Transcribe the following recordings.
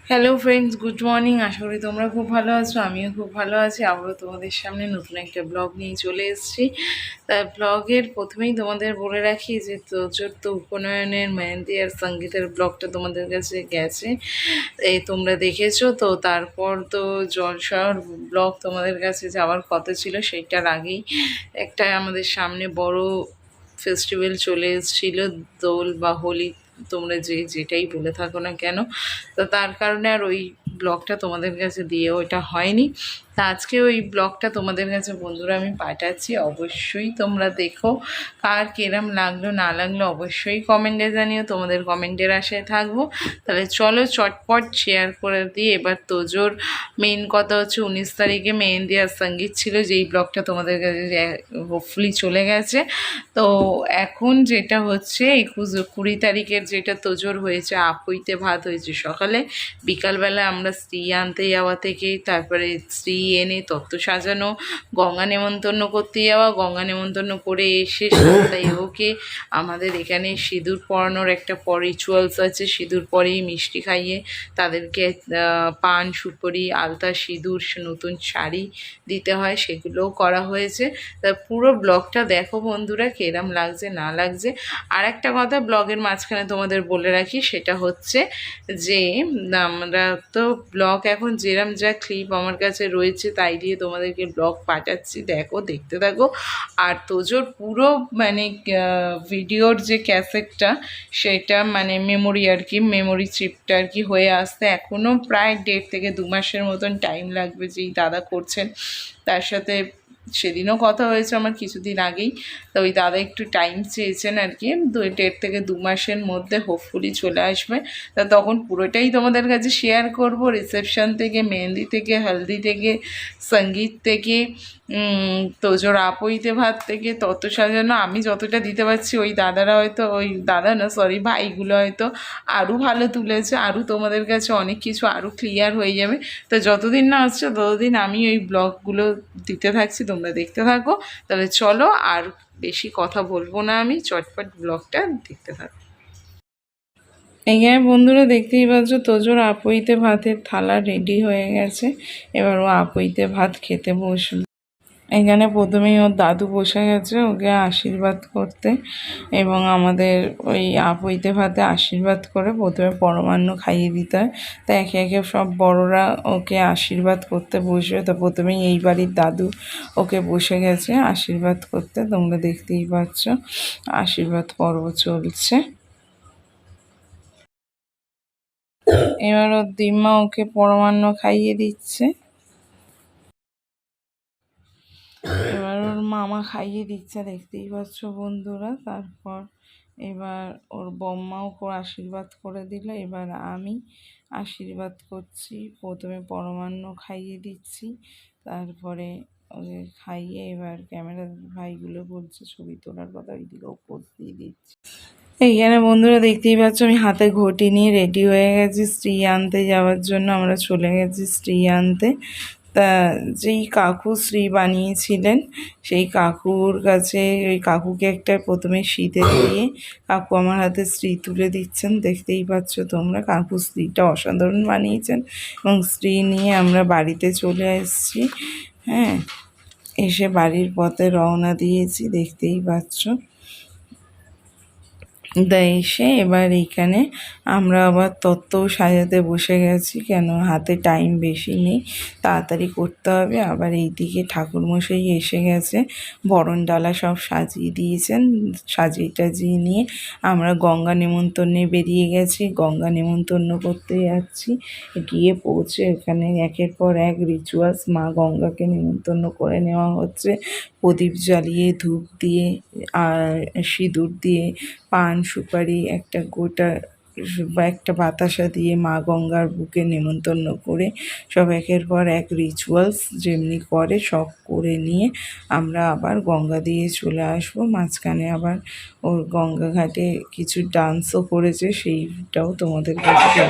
Hello friends, good morning. আশা করি তোমরা খুব ভালো আছো, আমিও খুব ভালো আছি। আবারও তোমাদের সামনে নতুন একটা ব্লগ নিয়ে চলে এসেছি। তা ব্লগের প্রথমেই তোমাদের বলে রাখি যে তোজোর তো উপনয়নের মেহেন্দি আর সঙ্গীতের ব্লগটা তোমাদের কাছে গেছে, এই তোমরা দেখেছো তো। তারপর তো জলসার ব্লগ তোমাদের কাছে যাওয়ার কথা ছিল, সেইটার আগেই একটা আমাদের সামনে বড় ফেস্টিভ্যাল চলে এসেছিলো, দোল বা হোলি, তোমরা যেটাই বলে থাকো না কেন। তো তার কারণে আর ওই ব্লগটা তোমাদের কাছে দিয়ে ওইটা হয়নি। তা আজকে ওই ব্লগটা তোমাদের কাছে বন্ধুরা আমি পাঠাচ্ছি, অবশ্যই তোমরা দেখো। কার কিরম লাগলো না লাগলো অবশ্যই কমেন্টে জানিও, তোমাদের কমেন্টের আশায় থাকবো। তাহলে চলো চটপট শেয়ার করে দিই। এবার তোজোর মেইন কথা হচ্ছে 19 তারিখে মেহেন্দি আর সঙ্গীত ছিল, যেই ব্লগটা তোমাদের কাছে হোপফুলি চলে গেছে। তো এখন যেটা হচ্ছে 20 তারিখের যেটা তোজোর হয়েছে, আপইতে ভাত হয়েছে সকালে। বিকালবেলা আমরা স্ত্রী আনতে যাওয়া থেকে তারপরে স্ত্রী এনে তত্ত্ব সাজানো, গঙ্গা নেমন্তন্ন করতে যাওয়া, গঙ্গা নেমন্তন্ন করে এসে সন্ধ্যায় ওকে আমাদের এখানে সিঁদুর পরানোর একটা রিচুয়ালস আছে। সিঁদুর পরেই মিষ্টি খাইয়ে তাদেরকে পান সুপারি আলতা সিঁদুর নতুন শাড়ি দিতে হয়, সেগুলোও করা হয়েছে। তা পুরো ব্লগটা দেখো বন্ধুরা, কিরম লাগছে না লাগছে। আর একটা কথা ব্লগের মাঝখানে তোমাদের বলে রাখি, সেটা হচ্ছে যে আমরা তো ব্লগ এখন যেরম যা ক্লিপ আমার কাছে রয়েছে তাই দিয়ে তোমাদেরকে ব্লগ পাঠাচ্ছি, দেখো, দেখতে থাকো। আর তোজোর পুরো মানে ভিডিওর যে ক্যাসেটটা, সেটা মানে মেমোরি আর কি, মেমোরি চিপটা আর কি হয়ে আসতে এখনও প্রায় 1.5 থেকে 2 মাসের মতন টাইম লাগবে, যেই দাদা করছেন। তার সাথে সেদিনও কথা হয়েছে আমার কিছুদিন আগেই। তো ওই দাদা একটু টাইম চেয়েছেন আর কি, 1.5 থেকে 2 মাসের মধ্যে হোপফুলি চলে আসবে। তা তখন পুরোটাই তোমাদের কাছে শেয়ার করব, রিসেপশন থেকে, মেহেন্দি থেকে, হলদি থেকে, সঙ্গীত থেকে, তোজোর আপইতে ভাত থেকে, তত সাজানো। আমি যতটা দিতে পারছি, ওই দাদারা হয়তো, ওই দাদা না সরি ভাইগুলো হয়তো আরও ভালো তুলেছে, আরও তোমাদের কাছে অনেক কিছু আরও ক্লিয়ার হয়ে যাবে। তো যতদিন না আসছে ততদিন আমি ওই ব্লগগুলো দিতে থাকছি, তোমরা দেখতে থাকো। তাহলে চলো, আর বেশি কথা বলবো না, আমি চটপট ব্লগটা দেখতে থাকো। এখানে বন্ধুরা দেখতেই পাচ্ছ তোজোর আপইতে ভাতের থালা রেডি হয়ে গেছে। এবার ও আপইতে ভাত খেতে বসবে। এখানে প্রথমেই ওর দাদু বসে গেছে ওকে আশীর্বাদ করতে, এবং আমাদের ওই আপইতে ভাতে আশীর্বাদ করে প্রথমে পরমান্ন খাইয়ে দিতে হয়। তা একে একে সব বড়রা ওকে আশীর্বাদ করতে বসবে। তো প্রথমেই এই বাড়ির দাদু ওকে বসে গেছে আশীর্বাদ করতে, তোমরা দেখতেই পাচ্ছ আশীর্বাদ পর্ব চলছে। এবার ওর দিম্মা ওকে পরমান্ন খাইয়ে দিচ্ছে। এবার ওর মামা খাইয়ে দিচ্ছে, দেখতেই পাচ্ছ বন্ধুরা। তারপর এবার ওর বম্মাও আশীর্বাদ করে দিল। এবার আমি আশীর্বাদ করছি, প্রথমে পরমান্ন খাইয়ে দিচ্ছি, তারপরে ওকে খাইয়ে এবার ক্যামেরা ভাইগুলো বলছে ছবি তোলার কথা, ওইদিকেও পোজ দিয়ে দিচ্ছি। এইখানে বন্ধুরা দেখতেই পাচ্ছ আমি হাতে ঘটি নিয়ে রেডি হয়ে গেছি স্ত্রী আনতে যাওয়ার জন্য। আমরা চলে গেছি স্ত্রী আনতে। তা যেই কাকু স্ত্রী বানিয়েছিলেন, সেই কাকুর কাছে, ওই কাকুকে একটা প্রথমে শীতে দিয়ে কাকু আমার হাতে স্ত্রী তুলে দিচ্ছেন, দেখতেই পাচ্ছ তোমরা। কাকু স্ত্রীটা অসাধারণ বানিয়েছেন, এবং স্ত্রী নিয়ে আমরা বাড়িতে চলে এসেছি। হ্যাঁ, এসে বাড়ির পথে রওনা দিয়েছি, দেখতেই পাচ্ছ। এসে এবার এইখানে আমরা আবার তত্ত্ব সাজাতে বসে গেছি, কেন হাতে টাইম বেশি নেই, তাড়াতাড়ি করতে হবে। আবার এইদিকে ঠাকুরমশাই এসে গেছে, বরণ ডালা সব সাজিয়ে দিয়েছেন। সাজিয়ে টাজিয়ে নিয়ে আমরা গঙ্গা নেমন্তন্নে বেরিয়ে গেছি, গঙ্গা নেমন্তন্ন করতে যাচ্ছি। গিয়ে পৌঁছে এখানে একের পর এক রিচুয়ালস, মা গঙ্গাকে নেমন্তন্ন করে নেওয়া হচ্ছে। প্রদীপ জ্বালিয়ে, ধূপ দিয়ে, আর সিঁদুর দিয়ে, পান সুপারি, একটা গোটা বা একটা বাতাসা দিয়ে মা গঙ্গার বুকে নেমন্তন্ন করে সব একের পর এক রিচুয়ালস যেমনি করে সব করে নিয়ে আমরা আবার গঙ্গা দিয়ে চলে আসবো। মাঝখানে আবার ওর গঙ্গা ঘাটে কিছু ডান্সও করেছে, সেইটাও তোমাদের কাছে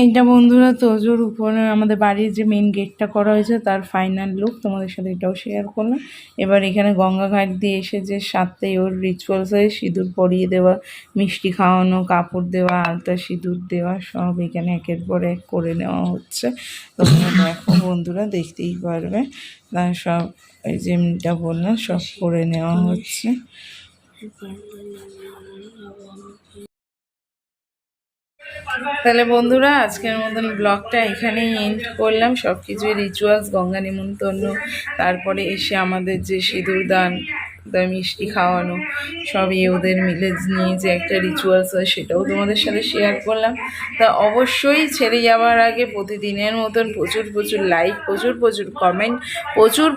এইটা বন্ধুরা তোজোর উপরে আমাদের বাড়ির যে মেন গেটটা করা হয়েছে তার ফাইনাল লুক, তোমাদের সাথে এটাও শেয়ার করলাম। এবার এখানে গঙ্গা ঘাট দিয়ে এসে যে সাথে ওর রিচুয়ালস হয়, সিঁদুর পরিয়ে দেওয়া, মিষ্টি খাওয়ানো, কাপড় দেওয়া, আলতা সিঁদুর দেওয়া, সব এখানে একের পর এক করে নেওয়া হচ্ছে। তোমরা দেখো বন্ধুরা, দেখতেই পারবে সব এই যেমনিটা বললাম সব করে নেওয়া হচ্ছে। তাহলে বন্ধুরা আজকের মতন ব্লগটা এখানেই এন্ড করলাম। সব কিছুই রিচুয়ালস, গঙ্গা নিমন্ত্রণ, তারপরে এসে আমাদের যে সিঁদুর দান, মিষ্টি খাওয়ানো, সবই ওদের মিলে নিয়ে যে একটা রিচুয়ালস হয় সেটাও তোমাদের সাথে শেয়ার করলাম। তা অবশ্যই ছেড়ে যাওয়ার আগে প্রতিদিনের মতন প্রচুর প্রচুর লাইক, প্রচুর প্রচুর কমেন্ট,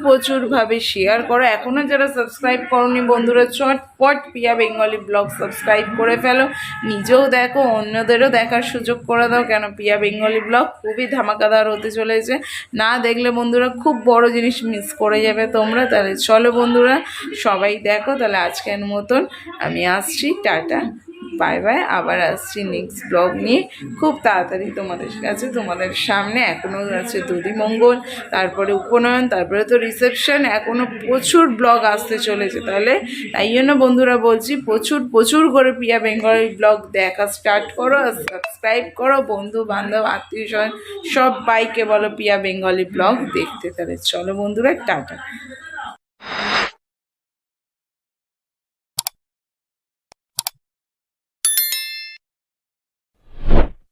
প্রচুরভাবে শেয়ার করো। এখনও যারা সাবস্ক্রাইব করোনি বন্ধুরা, চটপট পিয়া বেঙ্গলি ব্লগ সাবস্ক্রাইব করে ফেলো, নিজেও দেখো, অন্যদেরও দেখার সুযোগ করে দাও। কেন পিয়া বেঙ্গলি ব্লগ খুবই ধামাকাদার হতে চলেছে, না দেখলে বন্ধুরা খুব বড় জিনিস মিস করে যাবে তোমরা। তাহলে চলো বন্ধুরা সবাই দেখো। তাহলে আজকের মতন আমি আসছি, টাটা বাই বাই। আবার আসছি নেক্সট ব্লগ নিয়ে খুব তাড়াতাড়ি তোমাদের কাছে, তোমাদের সামনে। এখনও আছে দধিমঙ্গল, তারপরে উপনয়ন, তারপরে তো রিসেপশন, এখনও প্রচুর ব্লগ আসতে চলেছে। তাহলে তাই জন্য বন্ধুরা বলছি, প্রচুর করে পিয়া বেঙ্গলি ব্লগ দেখা স্টার্ট করো, আর সাবস্ক্রাইব করো, বন্ধু বান্ধব আত্মীয় স্বজন সবাইকে বলো পিয়া বেঙ্গলি ব্লগ দেখতে। তাহলে চলো বন্ধুরা, টাটা।